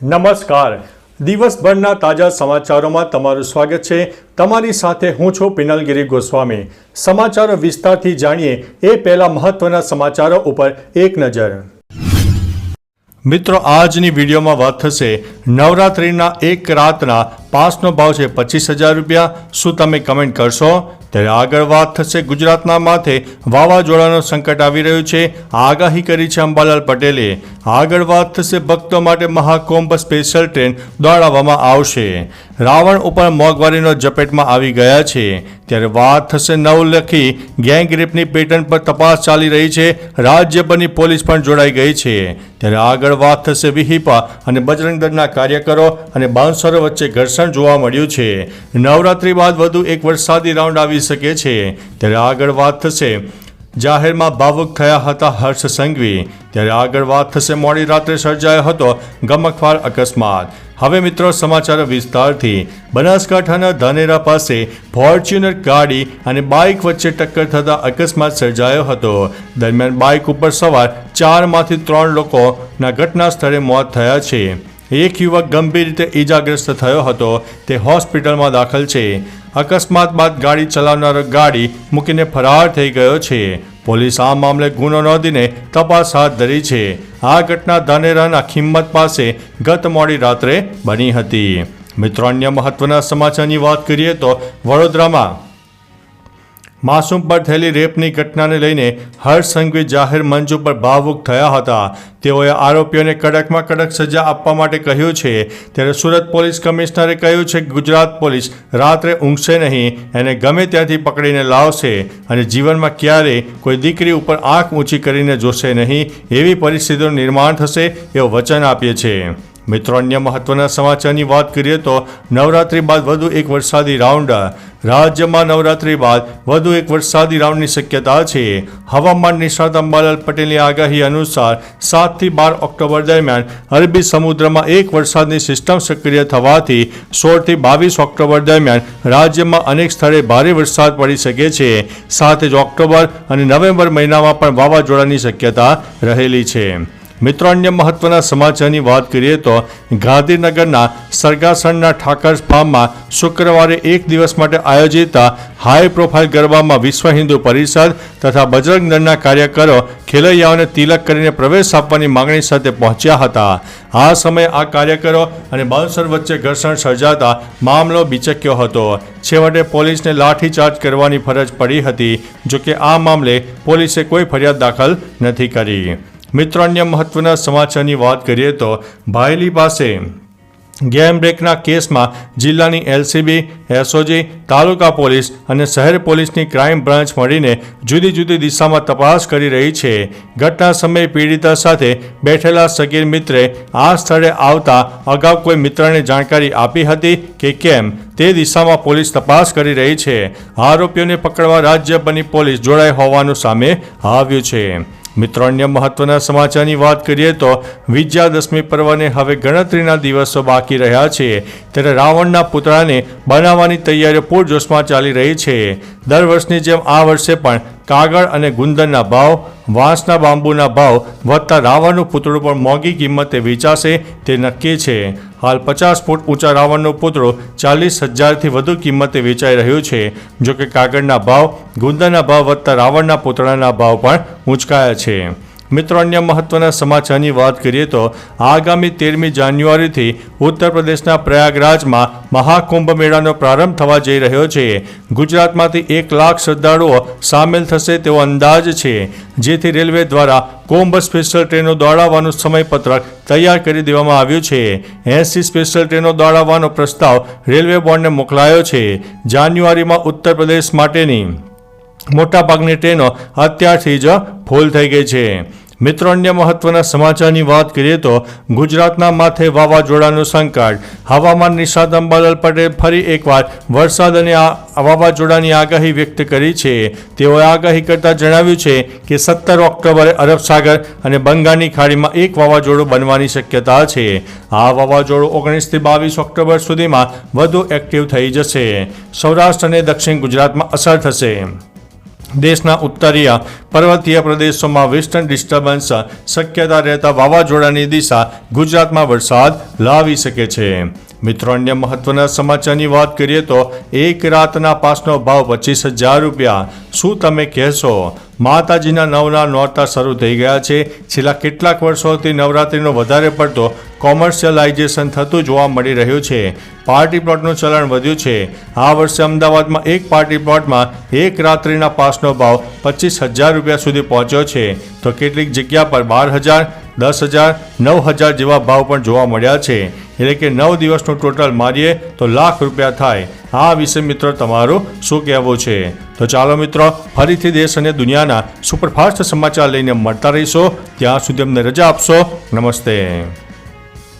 નમસ્કાર. દિવસભરના તાજા સમાચારોમાં તમારું સ્વાગત છે. તમારી સાથે હું છું પિનલગીરી ગોસ્વામી. સમાચારો વિસ્તારથી જાણીએ એ પહેલા મહત્વના સમાચારો ઉપર એક નજર. મિત્રો, આજની વિડીયોમાં વાત થશે નવરાત્રિના એક રાતના પાસનો ભાવ છે 25,000 રૂપિયા. શું તમે કમેન્ટ કરશો? ત્યારે આગળ વાત થશે ગુજરાતના માથે વાવાઝોડાનું સંકટ આવી રહ્યું છે, આગાહી કરી છે અંબાલાલ પટેલે. આગળ વાત થશે ભક્તો માટે મહાકુંભ સ્પેશિયલ ટ્રેન દોડાવવામાં આવશે. રાવણ ઉપર મોંઘવારીનો ઝપેટમાં આવી ગયા છે. ત્યારે વાત થશે નવલખી ગેંગરેપની પેટર્ન પર તપાસ ચાલી રહી છે. રાજ્યભરની પોલીસ પણ જોડાઈ ગઈ છે. ત્યારે આગળ વાત થશે વિહિપા અને બજરંગ દળના કાર્યકરો અને બાઉન્સરો વચ્ચે ઘર્ષણ જોવા મળ્યું છે. નવરાત્રી બાદ વધુ એક વરસાદી રાઉન્ડ આવી શકે છે. ત્યારે આગળ વાત થશે જાહેરમાં ભાવુક થયા હતા હર્ષ સંઘવી. ત્યારે આગળ વાત થશે મોડી રાત્રે સર્જાયો હતો ગમખ્વાર અકસ્માત. હવે મિત્રો સમાચારો વિસ્તારથી. બનાસકાંઠાના ધાનેરા પાસે ફોર્ચ્યુનર ગાડી અને બાઇક વચ્ચે ટક્કર થતા અકસ્માત સર્જાયો હતો. દરમિયાન બાઇક ઉપર સવાર 4માંથી 3 લોકોના ઘટના સ્થળે મોત થયા છે. એક યુવક ગંભીર રીતે ઈજાગ્રસ્ત થયો હતો, તે હોસ્પિટલમાં દાખલ છે. અકસ્માત બાદ ગાડી ચલાવનારો ગાડી મૂકીને ફરાર થઈ ગયો છે. પોલીસ આ મામલે ગુનો નોંધીને તપાસ હાથ ધરી છે. આ ઘટના ધાનેરાના ખિંમત પાસે ગત મોડી રાત્રે બની હતી. મિત્રો, અન્ય મહત્વના સમાચારની વાત કરીએ તો વડોદરામાં માસૂમ પર થયેલી રેપની ઘટનાને લઈને હર્ષ સંઘવી જાહેર મંચ ઉપર ભાવુક થયા હતા. તેઓએ આરોપીઓને કડકમાં કડક સજા આપવા માટે કહ્યું છે. ત્યારે સુરત પોલીસ કમિશનરે કહ્યું છે કે ગુજરાત પોલીસ રાત્રે ઊંઘશે નહીં, એને ગમે ત્યાંથી પકડીને લાવશે અને જીવનમાં ક્યારેય કોઈ દીકરી ઉપર આંખ ઊંચી કરીને જોશે નહીં, એવી પરિસ્થિતિનું નિર્માણ થશે એવું વચન આપીએ છીએ. મિત્રો, અન્ય મહત્વના સમાચારની વાત કરીએ તો નવરાત્રી બાદ વધુ એક વરસાદી રાઉન્ડ. રાજ્યમાં નવરાત્રી બાદ વધુ એક વરસાદી રાઉન્ડની શક્યતા છે. હવામાન નિષ્ણાત અંબાલાલ પટેલની આગાહી અનુસાર 7થી 12 ઓક્ટોબર દરમિયાન અરબી સમુદ્રમાં એક વરસાદની સિસ્ટમ સક્રિય થવાથી 16થી 22 ઓક્ટોબર દરમિયાન રાજ્યમાં અનેક સ્થળે ભારે વરસાદ પડી શકે છે. સાથે જ ઓક્ટોબર અને નવેમ્બર મહિનામાં પણ વાવાઝોડાની શક્યતા રહેલી છે. મિત્રો, અન્ય મહત્વના સમાચારની વાત કરીએ તો ગાંધીનગરના સરગાસણના ઠાકર ફાર્મમાં શુક્રવારે એક દિવસ માટે આયોજિત હાઈ પ્રોફાઇલ ગરબામાં વિશ્વ હિન્દુ પરિષદ તથા બજરંગ દળના કાર્યકરો ખેલૈયાઓને તિલક કરીને પ્રવેશ આપવાની માંગણી સાથે પહોંચ્યા હતા. આ સમયે આ કાર્યકરો અને બાઉન્સર વચ્ચે ઘર્ષણ સર્જાતા મામલો બિચક્યો હતો. છેવટે પોલીસને લાઠીચાર્જ કરવાની ફરજ પડી હતી. જોકે આ મામલે પોલીસે કોઈ ફરિયાદ દાખલ નથી કરી. મિત્રો, અન્ય મહત્વના સમાચારની વાત કરીએ તો ભાયલી પાસે ગેમ બ્રેકના કેસમાં જિલ્લાની એલસીબી, એસઓજી, તાલુકા પોલીસ અને શહેર પોલીસની ક્રાઇમ બ્રાન્ચ મળીને જુદી જુદી દિશામાં તપાસ કરી રહી છે. ઘટના સમયે પીડિતા સાથે બેઠેલા સગીર મિત્રે આ સ્થળે આવતા અગાઉ કોઈ મિત્રને જાણકારી આપી હતી કે કેમ, તે દિશામાં પોલીસ તપાસ કરી રહી છે. આરોપીઓને પકડવા રાજ્યભરની પોલીસ જોડાઈ હોવાનું સામે આવ્યું છે. મિત્રો, અન્ય મહત્વના સમાચારની વાત કરીએ તો વિજયાદશમી પર્વને હવે ગણતરીના દિવસો બાકી રહ્યા છે. ત્યારે રાવણના પુતળાને બનાવવાની તૈયારીઓ પૂરજોશમાં ચાલી રહી છે. દર વર્ષની જેમ આ વર્ષે પણ કાગળ અને ગુંદરના ભાવ, વાંસના બાંબુના ભાવ વધતા રાવણનું પુતળું પણ મોંઘી કિંમતે વેચાશે તે નક્કી છે. હાલ 50 ફૂટ ઊંચા રાવણનું પુતળું 40,000થી વધુ કિંમતે વેચાઈ રહ્યું છે. જોકે કાગળના ભાવ, ગુંદરના ભાવ વધતા રાવણના પુતળાના ભાવ પણ ઊંચકાયા છે. મિત્રો, અન્ય મહત્વના સમાચારની વાત કરીએ તો આગામી 13મી જાન્યુઆરીથી ઉત્તર પ્રદેશના પ્રયાગરાજમાં મહાકુંભ મેળાનો પ્રારંભ થવા જઈ રહ્યો છે. ગુજરાતમાંથી 1 લાખ શ્રદ્ધાળુઓ સામેલ થશે તેવો અંદાજ છે. જેથી રેલવે દ્વારા કુંભ સ્પેશિયલ ટ્રેનો દોડાવવાનું સમયપત્રક તૈયાર કરી દેવામાં આવ્યું છે. 80 સ્પેશિયલ ટ્રેનો દોડાવવાનો પ્રસ્તાવ રેલવે બોર્ડને મોકલાયો છે. જાન્યુઆરીમાં ઉત્તર પ્રદેશ માટેની મોટાભાગની ટ્રેનો અત્યારથી જ ફૂલ થઈ ગઈ છે. મિત્રો, અન્ય મહત્વના સમાચારની વાત કરીએ તો ગુજરાતના માથે વાવાઝોડાનું સંકટ. હવામાન નિષ્ણાત અંબાલાલ પટેલ ફરી એકવાર વરસાદ અને વાવાઝોડાની આગાહી વ્યક્ત કરી છે. તેઓએ આગાહી કરતા જણાવ્યું છે કે 17 ઓક્ટોબરે અરબ સાગર અને બંગાળની ખાડીમાં એક વાવાઝોડું બનવાની શક્યતા છે. આ વાવાઝોડું 19થી 22 ઓક્ટોબર સુધીમાં વધુ એક્ટિવ થઈ જશે. સૌરાષ્ટ્ર અને દક્ષિણ ગુજરાતમાં અસર થશે. દેશના ઉત્તરીય પર્વતીય પ્રદેશોમાં વેસ્ટર્ન ડિસ્ટર્બન્સ શક્યતા રહેતા વાવાઝોડાની દિશા ગુજરાતમાં વરસાદ લાવી શકે છે. મિત્રો, અન્ય મહત્વના સમાચારની વાત કરીએ તો એક રાતના પાસનો ભાવ 25,000 રૂપિયા. શું તમે કહેશો? માતાજીના નવના નોરતા શરૂ થઈ ગયા છે. છેલ્લા કેટલાક વર્ષોથી નવરાત્રિનો વધારે પડતો કોમર્શિયલાઇઝેશન થતું જોવા મળી રહ્યું છે. પાર્ટી પ્લોટનું ચલણ વધ્યું છે. આ વર્ષે અમદાવાદમાં એક પાર્ટી પ્લોટમાં એક રાત્રિના પાસનો ભાવ 25,000 રૂપિયા સુધી પહોંચ્યો છે, તો કેટલીક જગ્યા પર 12,000, 10,000, 9,000 જેવા ભાવ પણ જોવા મળ્યા છે. એટલે કે 9 દિવસનું ટોટલ મારીએ તો લાખ રૂપિયા થાય. આ વિશે મિત્રો તમારું શું કહેવું છે? તો ચાલો મિત્રો, ફરીથી દેશ અને દુનિયાના સુપરફાસ્ટ સમાચાર લઈને મળતા રહીશો. ત્યાં સુધી અમને રજા આપશો. નમસ્તે.